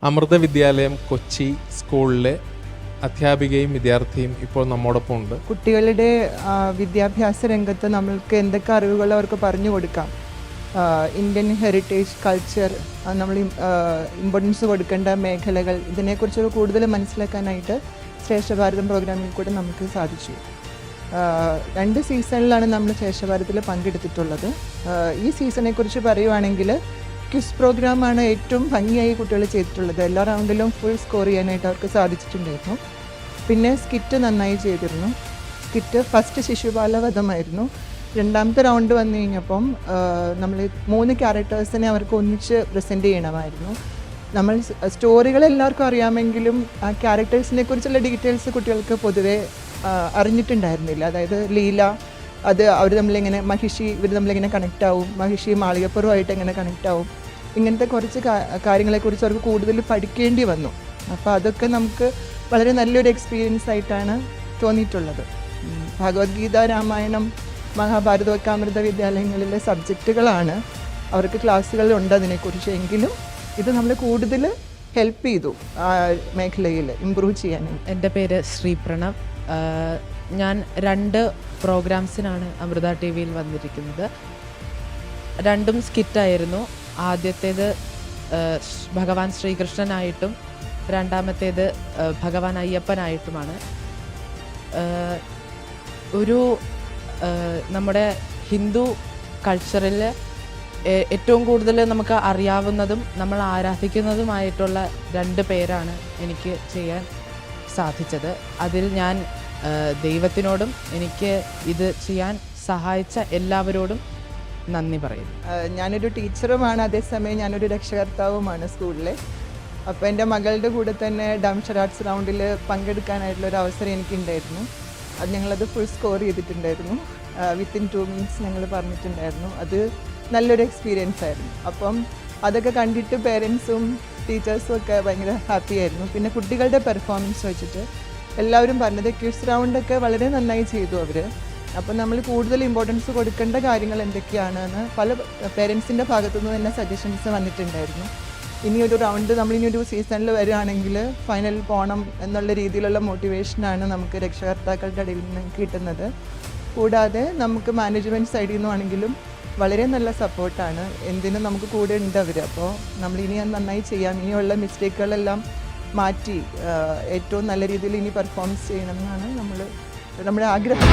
അമൃത വിദ്യാലയം കൊച്ചി സ്കൂളിലെ അധ്യാപികയും വിദ്യാർത്ഥിയും ഇപ്പോൾ നമ്മോടൊപ്പം ഉണ്ട്. കുട്ടികളുടെ വിദ്യാഭ്യാസ രംഗത്ത് നമ്മൾക്ക് എന്തൊക്കെ അറിവുകൾ അവർക്ക് പറഞ്ഞു കൊടുക്കാം, ഇന്ത്യൻ ഹെറിറ്റേജ് കൾച്ചർ, നമ്മൾ ഇമ്പോർട്ടൻസ് കൊടുക്കേണ്ട മേഖലകൾ, ഇതിനെക്കുറിച്ചൊക്കെ കൂടുതൽ മനസ്സിലാക്കാനായിട്ട് ശ്രേഷ്ഠ ഭാരതം പ്രോഗ്രാമിൽ കൂടെ നമുക്ക് സാധിച്ചു. 2 സീസണിലാണ് നമ്മൾ ശ്രേഷ്ഠ ഭാരതത്തിൽ പങ്കെടുത്തിട്ടുള്ളത്. ഈ സീസണെക്കുറിച്ച് പറയുവാണെങ്കിൽ ക്വിസ് പ്രോഗ്രാമാണ് ഏറ്റവും ഭംഗിയായി കുട്ടികൾ ചെയ്തിട്ടുള്ളത്. എല്ലാ റൗണ്ടിലും ഫുൾ സ്കോർ ചെയ്യാനായിട്ട് അവർക്ക് സാധിച്ചിട്ടുണ്ടായിരുന്നു. പിന്നെ സ്കിറ്റ് നന്നായി ചെയ്തിരുന്നു. സ്കിറ്റ് ഫസ്റ്റ് ശിശുപാലവധമായിരുന്നു. 2ാമത്തെ റൗണ്ട് വന്നു കഴിഞ്ഞപ്പം നമ്മൾ 3 ക്യാരക്ടേഴ്സിനെ അവർക്ക് ഒന്നിച്ച് പ്രസൻറ്റ് ചെയ്യണമായിരുന്നു. നമ്മൾ സ്റ്റോറികൾ എല്ലാവർക്കും അറിയാമെങ്കിലും ആ ക്യാരക്ടേഴ്സിനെ കുറിച്ചുള്ള ഡീറ്റെയിൽസ് കുട്ടികൾക്ക് പൊതുവേ അറിഞ്ഞിട്ടുണ്ടായിരുന്നില്ല. അതായത് ലീല, അത് അവർ തമ്മിലെങ്ങനെ, മഹിഷി ഇവർ തമ്മിലെങ്ങനെ കണക്റ്റ് ആവും, മഹിഷി മാളികപ്പുറമായിട്ട് എങ്ങനെ കണക്റ്റ് ആവും, ഇങ്ങനത്തെ കുറച്ച് കാര്യങ്ങളെക്കുറിച്ച് അവർക്ക് കൂടുതൽ പഠിക്കേണ്ടി വന്നു. അപ്പോൾ അതൊക്കെ നമുക്ക് വളരെ നല്ലൊരു എക്സ്പീരിയൻസ് ആയിട്ടാണ് തോന്നിയിട്ടുള്ളത്. ഭഗവത്ഗീത, രാമായണം, മഹാഭാരതമൊക്കെ അമൃത വിദ്യാലയങ്ങളിലെ സബ്ജക്റ്റുകളാണ്, അവർക്ക് ക്ലാസ്സുകളുണ്ട് അതിനെക്കുറിച്ച്. എങ്കിലും ഇത് നമ്മൾ കൂടുതൽ ഹെൽപ്പ് ചെയ്തു ആ മേഖലയിൽ ഇമ്പ്രൂവ് ചെയ്യാനായിട്ട്. എൻ്റെ പേര് ശ്രീപ്രണവ്. ഞാൻ 2 പ്രോഗ്രാംസിനാണ് അമൃത ടി വിയിൽ വന്നിരിക്കുന്നത്. 2ഉം സ്കിറ്റായിരുന്നു. ആദ്യത്തേത് ഭഗവാൻ ശ്രീകൃഷ്ണനായിട്ടും 2ാമത്തേത് ഭഗവാൻ അയ്യപ്പനായിട്ടുമാണ്. ഒരു നമ്മുടെ ഹിന്ദു കൾച്ചറിൽ ഏറ്റവും കൂടുതൽ നമുക്ക് അറിയാവുന്നതും നമ്മൾ ആരാധിക്കുന്നതുമായിട്ടുള്ള 2 പേരാണ് എനിക്ക് ചെയ്യാൻ സാധിച്ചത്. അതിൽ ഞാൻ ദൈവത്തിനോടും എനിക്ക് ഇത് ചെയ്യാൻ സഹായിച്ച എല്ലാവരോടും നന്ദി പറയുന്നു. ഞാനൊരു ടീച്ചറുമാണ്, അതേസമയം ഞാനൊരു രക്ഷകർത്താവുമാണ് സ്കൂളിലെ. അപ്പോൾ എൻ്റെ മകളുടെ കൂടെ തന്നെ ഡംഷർ ആർട്സ് റൗണ്ടിൽ പങ്കെടുക്കാനായിട്ടുള്ളൊരു അവസരം എനിക്കുണ്ടായിരുന്നു. അത് ഞങ്ങളത് ഫുൾ സ്കോർ ചെയ്തിട്ടുണ്ടായിരുന്നു. വിത്തിൻ 2 മിനിറ്റ്സ് ഞങ്ങൾ പറഞ്ഞിട്ടുണ്ടായിരുന്നു. അത് നല്ലൊരു എക്സ്പീരിയൻസ് ആയിരുന്നു. അപ്പം അതൊക്കെ കണ്ടിട്ട് പേരൻസും ടീച്ചേഴ്സും ഒക്കെ ഭയങ്കര ഹാപ്പി ആയിരുന്നു. പിന്നെ കുട്ടികളുടെ പെർഫോമൻസ് വെച്ചിട്ട് എല്ലാവരും പറഞ്ഞത് ക്വിസ് റൗണ്ടൊക്കെ വളരെ നന്നായി ചെയ്തു അവർ. അപ്പം നമ്മൾ കൂടുതൽ ഇമ്പോർട്ടൻസ് കൊടുക്കേണ്ട കാര്യങ്ങൾ എന്തൊക്കെയാണെന്ന് പല പേരൻസിൻ്റെ ഭാഗത്തുനിന്ന് തന്നെ സജഷൻസ് വന്നിട്ടുണ്ടായിരുന്നു. ഇനിയൊരു റൗണ്ട് നമ്മളിനിയൊരു സീസണിൽ വരികയാണെങ്കിൽ ഫൈനൽ പോകണം എന്നുള്ള രീതിയിലുള്ള മോട്ടിവേഷനാണ് നമുക്ക് രക്ഷകർത്താക്കളുടെ ഇടയിൽ നിന്ന് കിട്ടുന്നത്. കൂടാതെ നമുക്ക് മാനേജ്മെൻറ്റ് സൈഡിൽ നിന്നാണെങ്കിലും വളരെ നല്ല സപ്പോർട്ടാണ്. എന്തിനും നമുക്ക് കൂടെ ഉണ്ട് അവർ. അപ്പോൾ നമ്മളിനി നന്നായി ചെയ്യാം, ഇനിയുള്ള മിസ്റ്റേക്കുകളെല്ലാം മാറ്റി ഏറ്റവും നല്ല രീതിയിൽ ഇനി പെർഫോമൻസ് ചെയ്യണം എന്നാണ് നമ്മുടെ ആഗ്രഹം.